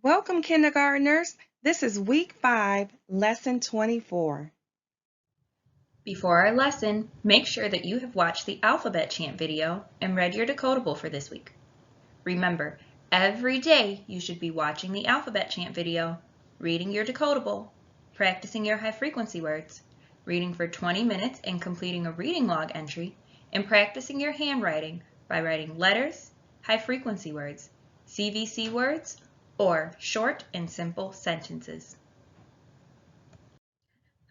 Welcome, kindergartners. This is week 5, lesson 24. Before our lesson, make sure that you have watched the alphabet chant video and read your decodable for this week. Remember, every day you should be watching the alphabet chant video, reading your decodable, practicing your high frequency words, reading for 20 minutes and completing a reading log entry, and practicing your handwriting by writing letters, high frequency words, CVC words, or short and simple sentences.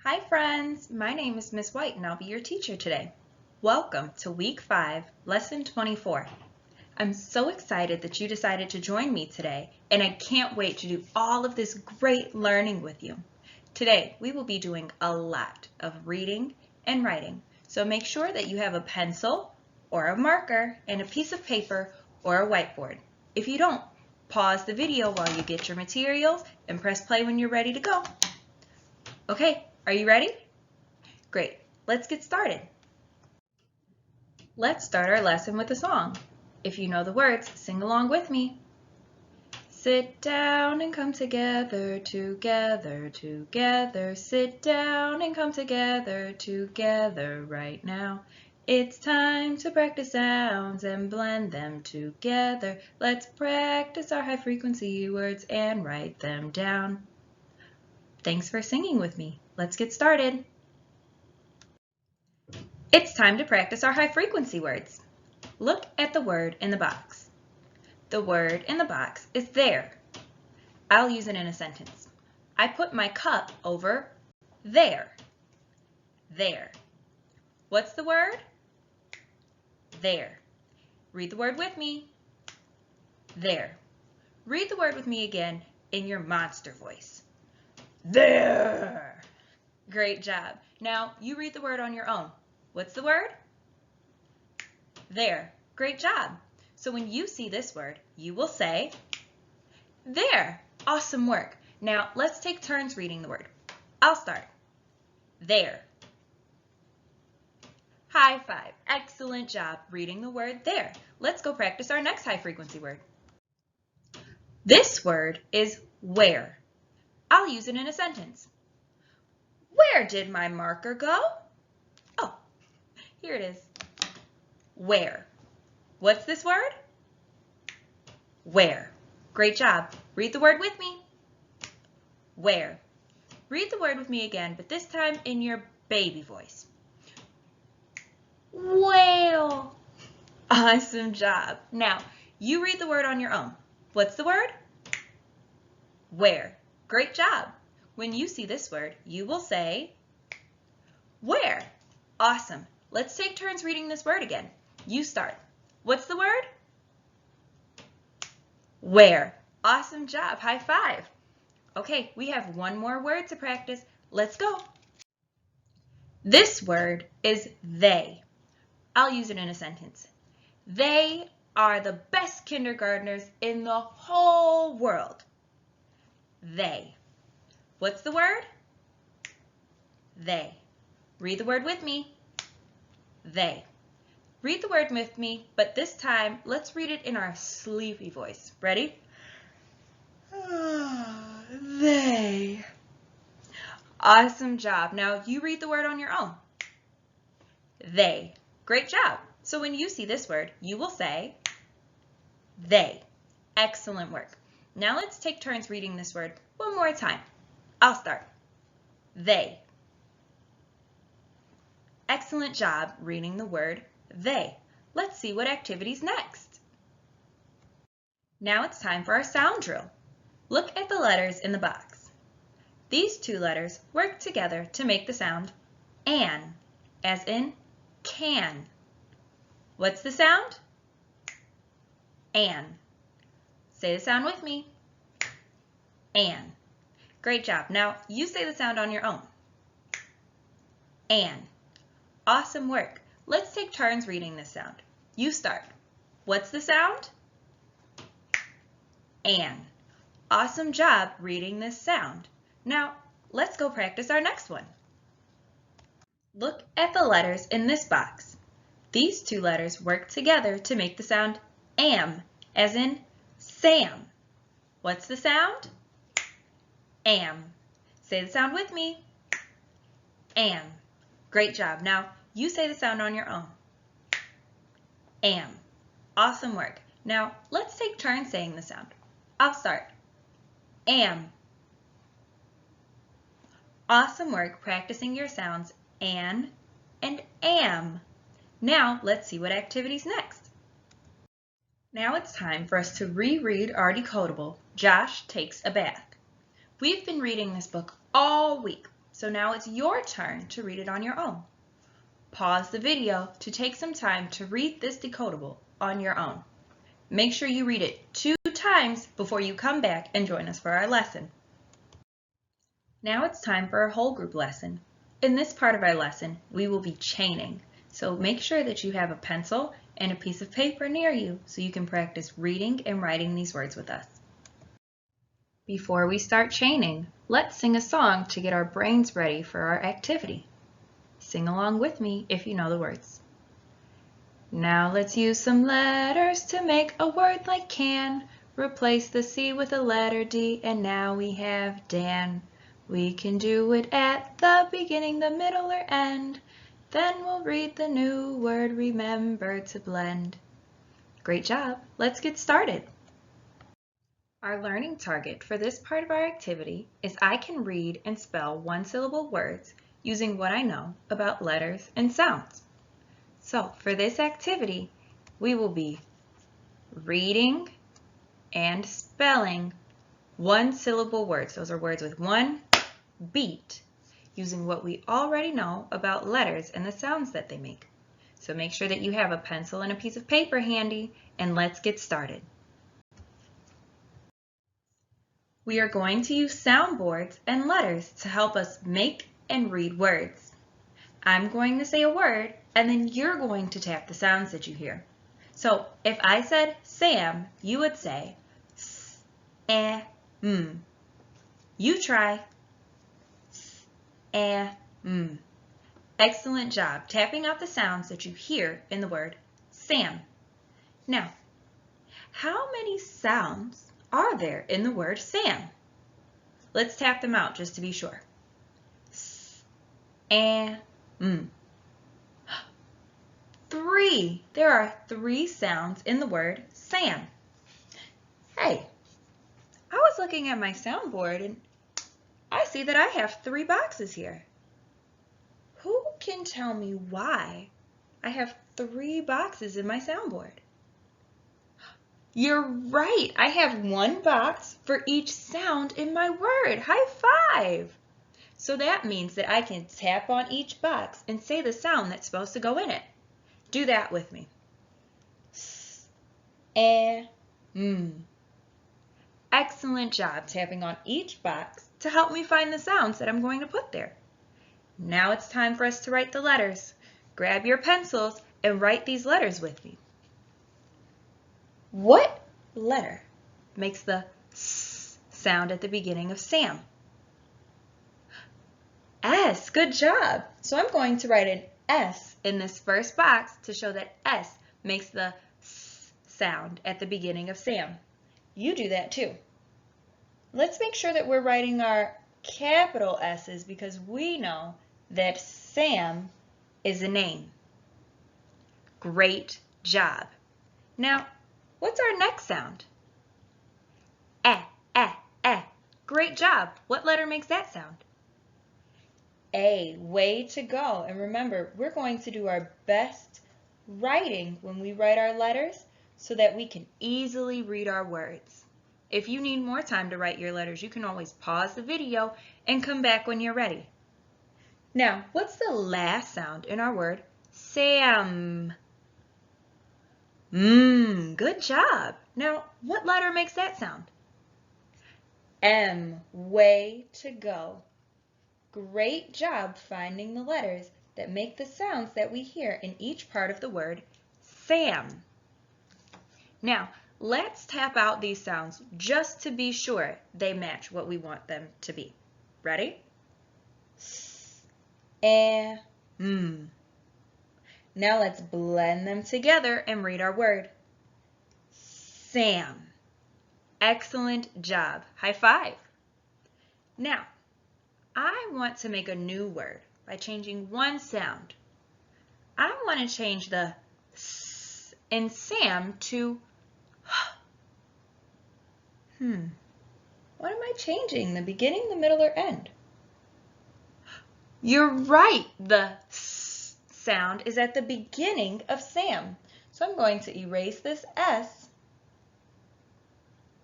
Hi friends, my name is Miss White and I'll be your teacher today. Welcome to week 5, lesson 24. I'm so excited that you decided to join me today and I can't wait to do all of this great learning with you. Today we will be doing a lot of reading and writing, so make sure that you have a pencil or a marker and a piece of paper or a whiteboard. If you don't, pause the video while you get your materials and press play when you're ready to go. Okay, are you ready? Great, let's get started. Let's start our lesson with a song. If you know the words, sing along with me. Sit down and come together, together, together. Sit down and come together, together right now. It's time to practice sounds and blend them together. Let's practice our high frequency words and write them down. Thanks for singing with me. Let's get started. It's time to practice our high frequency words. Look at the word in the box. The word in the box is there. I'll use it in a sentence. I put my cup over there. There. What's the word? There. Read the word with me. There. Read the word with me again in your monster voice. There. Great job. Now you read the word on your own. What's the word? There. Great job. So when you see this word, you will say, there. Awesome work. Now let's take turns reading the word. I'll start. There. High five. Excellent job reading the word there. Let's go practice our next high frequency word. This word is where. I'll use it in a sentence. Where did my marker go? Oh, here it is. Where. What's this word? Where. Great job. Read the word with me. Where. Read the word with me again, but this time in your baby voice. Whale. Awesome job. Now, you read the word on your own. What's the word? Where. Great job. When you see this word, you will say, where. Awesome. Let's take turns reading this word again. You start. What's the word? Where. Awesome job. High five. Okay, we have one more word to practice. Let's go. This word is they. I'll use it in a sentence. They are the best kindergartners in the whole world. They. What's the word? They. Read the word with me. They. Read the word with me, but this time let's read it in our sleepy voice. Ready? They. Awesome job. Now you read the word on your own. They. Great job. So when you see this word, you will say, they. Excellent work. Now let's take turns reading this word one more time. I'll start. They. Excellent job reading the word they. Let's see what activity's next. Now it's time for our sound drill. Look at the letters in the box. These two letters work together to make the sound an, as in can. What's the sound? An. Say the sound with me. An. Great job. Now you say the sound on your own. An. Awesome work. Let's take turns reading this sound. You start. What's the sound? An. Awesome job reading this sound. Now let's go practice our next one. Look at the letters in this box. These two letters work together to make the sound am, as in Sam. What's the sound? Am. Say the sound with me. Am. Great job. Now, you say the sound on your own. Am. Awesome work. Now, let's take turns saying the sound. I'll start. Am. Awesome work practicing your sounds an and am. Now, let's see what activity's next. Now it's time for us to reread our decodable, Josh Takes a Bath. We've been reading this book all week, so now it's your turn to read it on your own. Pause the video to take some time to read this decodable on your own. Make sure you read it 2 times before you come back and join us for our lesson. Now it's time for our whole group lesson. In this part of our lesson, we will be chaining, so make sure that you have a pencil and a piece of paper near you so you can practice reading and writing these words with us. Before we start chaining, let's sing a song to get our brains ready for our activity. Sing along with me if you know the words. Now let's use some letters to make a word like can. Replace the C with a letter D, and now we have Dan. We can do it at the beginning, the middle, or end. Then we'll read the new word, remember to blend. Great job. Let's get started. Our learning target for this part of our activity is I can read and spell one-syllable words using what I know about letters and sounds. So for this activity, we will be reading and spelling one-syllable words. Those are words with one beat, using what we already know about letters and the sounds that they make. So make sure that you have a pencil and a piece of paper handy, and let's get started. We are going to use soundboards and letters to help us make and read words. I'm going to say a word, and then you're going to tap the sounds that you hear. So if I said Sam, you would say S, eh, mm. You try. S, eh, mm. Excellent job tapping out the sounds that you hear in the word Sam. Now, how many sounds are there in the word Sam? Let's tap them out just to be sure. S, eh, mm. 3. There are 3 sounds in the word Sam. Hey, I was looking at my soundboard and I see that I have 3 boxes here. Who can tell me why I have 3 boxes in my soundboard? You're right. I have 1 box for each sound in my word. High five. So that means that I can tap on each box and say the sound that's supposed to go in it. Do that with me. S, eh, mm. Excellent job tapping on each box to help me find the sounds that I'm going to put there. Now it's time for us to write the letters. Grab your pencils and write these letters with me. What letter makes the S sound at the beginning of Sam? S. Good job. So I'm going to write an S in this first box to show that S makes the S sound at the beginning of Sam. You do that too. Let's make sure that we're writing our capital S's because we know that Sam is a name. Great job. Now, what's our next sound? Eh, eh, eh. Great job. What letter makes that sound? A. Way to go. And remember, we're going to do our best writing when we write our letters so that we can easily read our words. If you need more time to write your letters, you can always pause the video and come back when you're ready. Now, what's the last sound in our word Sam? Good job. Now, what letter makes that sound? M. Way to go. Great job finding the letters that make the sounds that we hear in each part of the word Sam. Now, let's tap out these sounds just to be sure they match what we want them to be. Ready? S, eh, mm. Now let's blend them together and read our word. Sam. Excellent job. High five. Now, I want to make a new word by changing one sound. I want to change the S in Sam to H. What am I changing? The beginning, the middle, or end? You're right. The S sound is at the beginning of Sam. So I'm going to erase this S.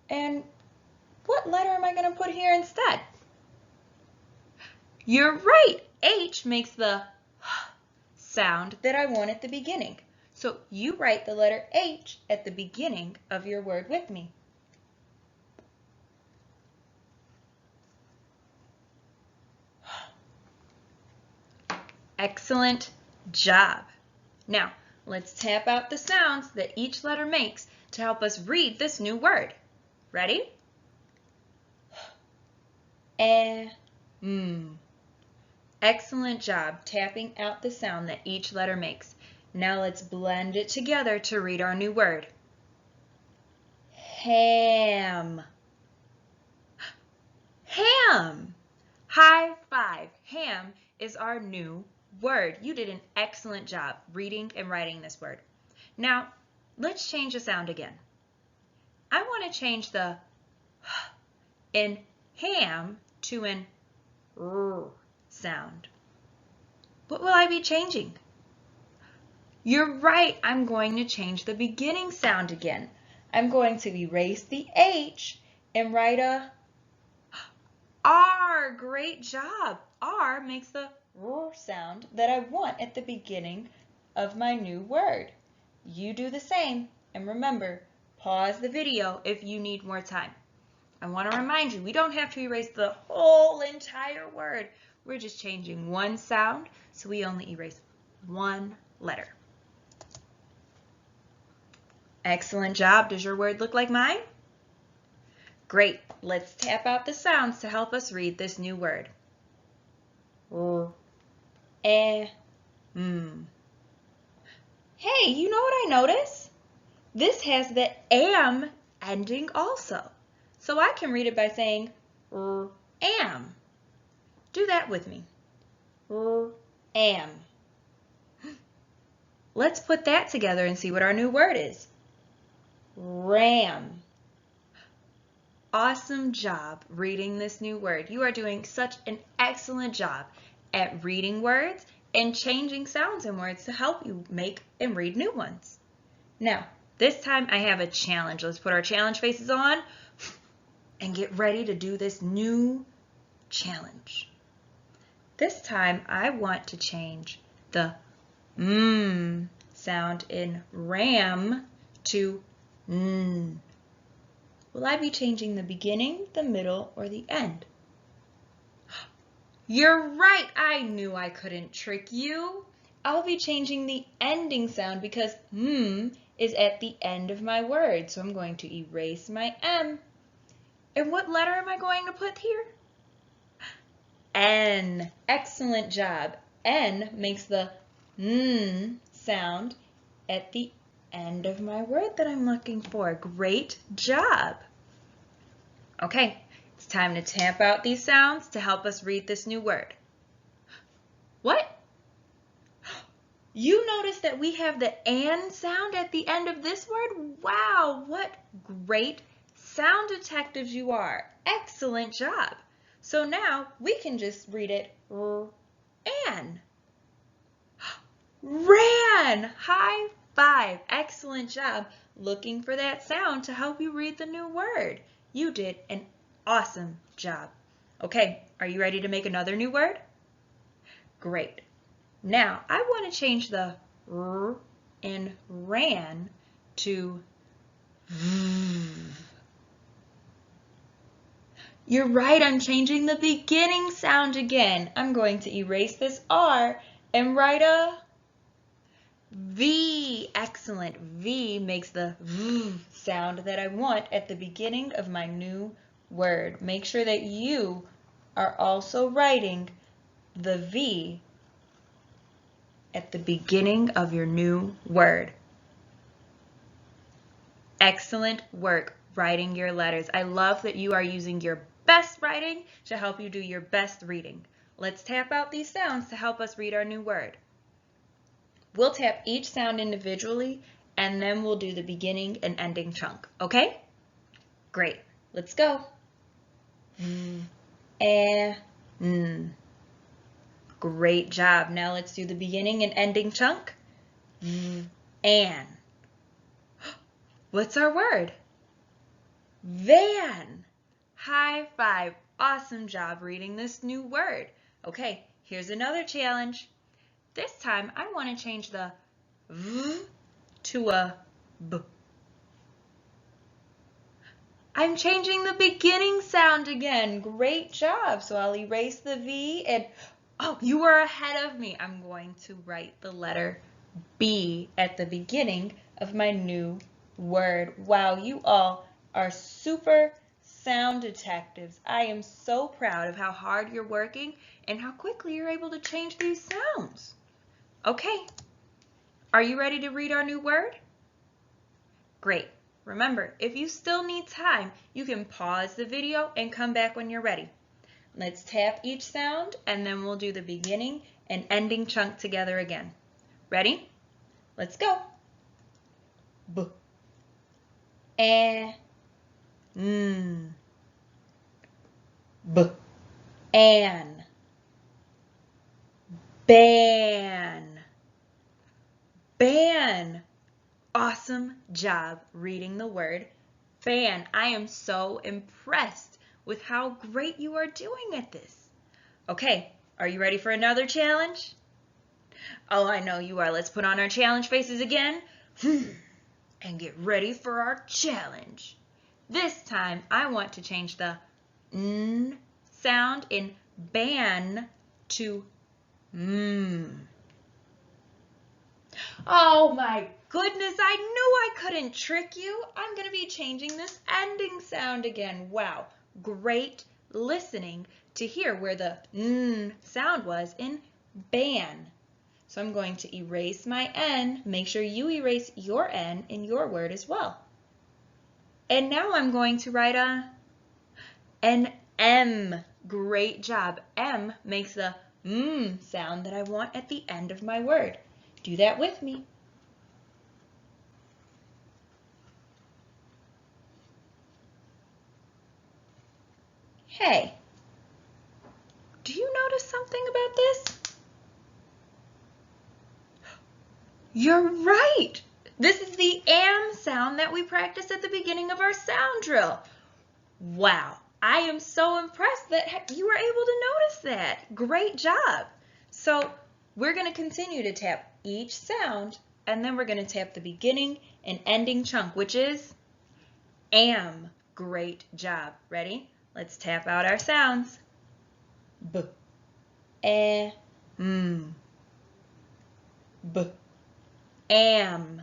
And what letter am I going to put here instead? You're right. H makes the sound that I want at the beginning. So you write the letter H at the beginning of your word with me. Excellent job. Now, let's tap out the sounds that each letter makes to help us read this new word. Ready? Excellent job tapping out the sound that each letter makes. Now let's blend it together to read our new word. Ham. Ham. High five. Ham is our new word. You did an excellent job reading and writing this word. Now, let's change the sound again. I want to change the in ham to an r sound. What will I be changing? You're right, I'm going to change the beginning sound again. I'm going to erase the H and write a R. Great job. R makes the R sound that I want at the beginning of my new word. You do the same, and remember, pause the video if you need more time. I want to remind you, we don't have to erase the whole entire word. We're just changing one sound, so we only erase one letter. Excellent job. Does your word look like mine? Great. Let's tap out the sounds to help us read this new word. Hey, you know what I noticed? This has the am ending also. So I can read it by saying am. Do that with me. Am. Let's put that together and see what our new word is. Ram. Awesome job reading this new word. You are doing such an excellent job at reading words and changing sounds in words to help you make and read new ones. Now, this time I have a challenge. Let's put our challenge faces on and get ready to do this new challenge. This time I want to change the sound in ram to n. Will I be changing the beginning, the middle, or the end? You're right! I knew I couldn't trick you. I'll be changing the ending sound because is at the end of my word. So I'm going to erase my M. And what letter am I going to put here? N. Excellent job. N makes the sound at the end of my word that I'm looking for. Great job. Okay, it's time to tap out these sounds to help us read this new word. What? You notice that we have the an sound at the end of this word? Wow, what great sound detectives you are. Excellent job. So now we can just read it an. Ran. High five. Excellent job looking for that sound to help you read the new word. You did an awesome job. Okay, are you ready to make another new word? Great. Now, I want to change the r in ran to v. You're right, I'm changing the beginning sound again. I'm going to erase this R and write a V. Excellent. V makes the V sound that I want at the beginning of my new word. Make sure that you are also writing the V at the beginning of your new word. Excellent work. writing your letters. I love that you are using your best writing to help you do your best reading. Let's tap out these sounds to help us read our new word. We'll tap each sound individually, and then we'll do the beginning and ending chunk, okay? Great. Let's go. Great job. Now let's do the beginning and ending chunk. An. What's our word? Van. High five. Awesome job reading this new word. Okay, here's another challenge. This time I want to change the V to a B. I'm changing the beginning sound again. Great job. So I'll erase the V and, oh, you are ahead of me. I'm going to write the letter B at the beginning of my new word. Wow, you all are super sound detectives. I am so proud of how hard you're working and how quickly you're able to change these sounds. Okay, are you ready to read our new word? Great. Remember, if you still need time, you can pause the video and come back when you're ready. Let's tap each sound and then we'll do the beginning and ending chunk together again. Ready? Let's go. B. A. N. B. An. Ban. Ban. Awesome job reading the word ban. I am so impressed with how great you are doing at this. Okay, are you ready for another challenge? Oh, I know you are. Let's put on our challenge faces again and get ready for our challenge. This time, I want to change the N sound in ban to M. Oh my goodness, I knew I couldn't trick you. I'm going to be changing this ending sound again. Wow, great listening to hear where the N sound was in ban. So I'm going to erase my N. Make sure you erase your N in your word as well. And now I'm going to write an M. Great job. M makes the sound that I want at the end of my word. Do that with me. Hey, do you notice something about this? You're right. This is the am sound that we practiced at the beginning of our sound drill. Wow, I am so impressed that you were able to notice that. Great job. So we're going to continue to tap each sound, and then we're going to tap the beginning and ending chunk, which is am. Great job. Ready? Let's tap out our sounds. B, a, m. B, am.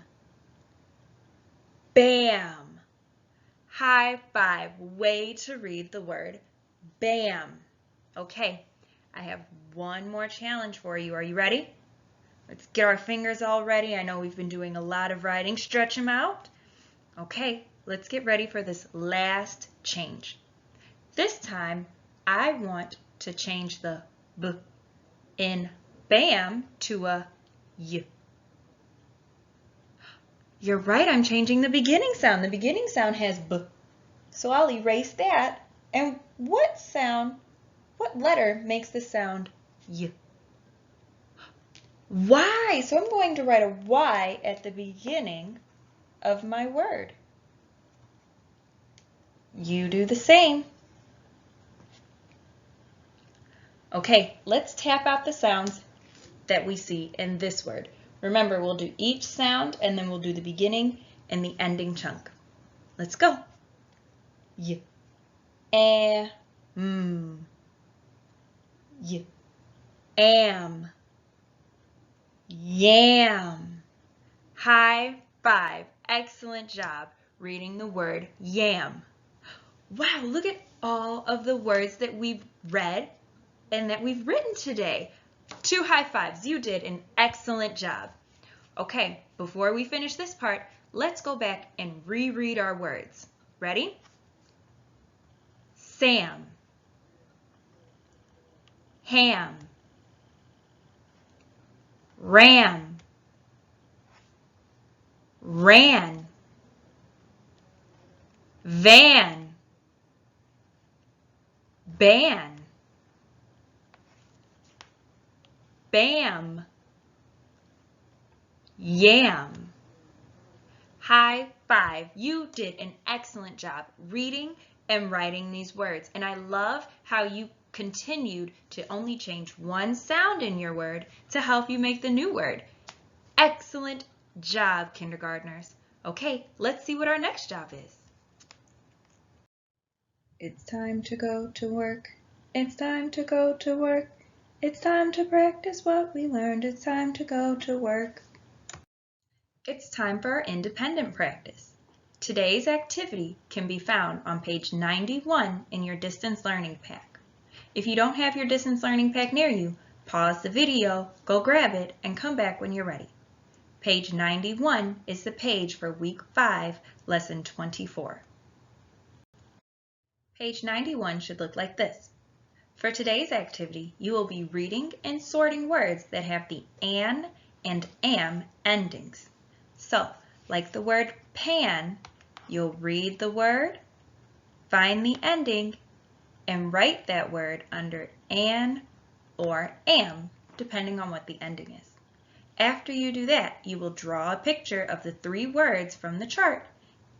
Bam. High five. Way to read the word bam. Okay, I have one more challenge for you. Are you ready? Let's get our fingers all ready. I know we've been doing a lot of writing. Stretch them out. Okay, let's get ready for this last change. This time, I want to change the B in bam to a Y. You're right, I'm changing the beginning sound. The beginning sound has B. So I'll erase that. And what letter makes the sound Y? Y. So I'm going to write a Y at the beginning of my word. You do the same. Okay, let's tap out the sounds that we see in this word. Remember, we'll do each sound and then we'll do the beginning and the ending chunk. Let's go. Y, a, m. Y, am. Yam. High five. Excellent job reading the word yam. Wow, look at all of the words that we've read and that we've written today. 2 high fives. You did an excellent job. Okay, before we finish this part, let's go back and reread our words. Ready? Sam, ham, ram, ran, van, ban, bam, yam. High five. You did an excellent job reading and writing these words. And I love how you continued to only change one sound in your word to help you make the new word. Excellent job, kindergartners. Okay, let's see what our next job is. It's time to go to work. It's time to go to work. It's time to practice what we learned. It's time to go to work. It's time for our independent practice. Today's activity can be found on page 91 in your distance learning pack. If you don't have your distance learning pack near you, pause the video, go grab it, and come back when you're ready. Page 91 is the page for week 5, lesson 24. Page 91 should look like this. For today's activity, you will be reading and sorting words that have the an and am endings. So, like the word pan, you'll read the word, find the ending, and write that word under an or am, depending on what the ending is. After you do that, you will draw a picture of the 3 words from the chart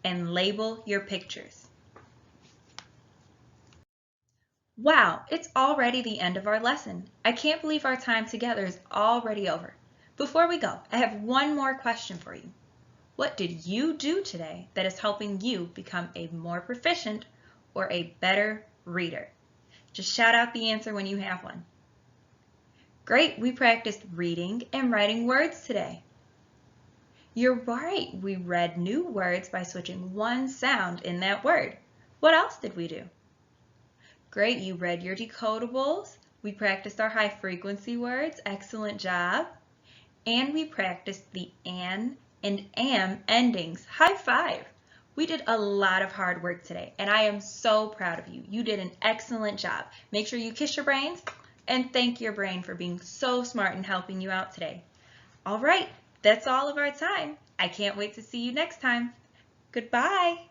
and label your pictures. Wow, it's already the end of our lesson. I can't believe our time together is already over. Before we go, I have one more question for you. What did you do today that is helping you become a more proficient or a better reader? Just shout out the answer when you have one. Great, we practiced reading and writing words today. You're right, we read new words by switching one sound in that word. What else did we do? Great, you read your decodables. We practiced our high frequency words. Excellent job. And we practiced the an and am endings. High five. We did a lot of hard work today, and I am so proud of you. You did an excellent job. Make sure you kiss your brains and thank your brain for being so smart and helping you out today. All right, that's all of our time. I can't wait to see you next time. Goodbye.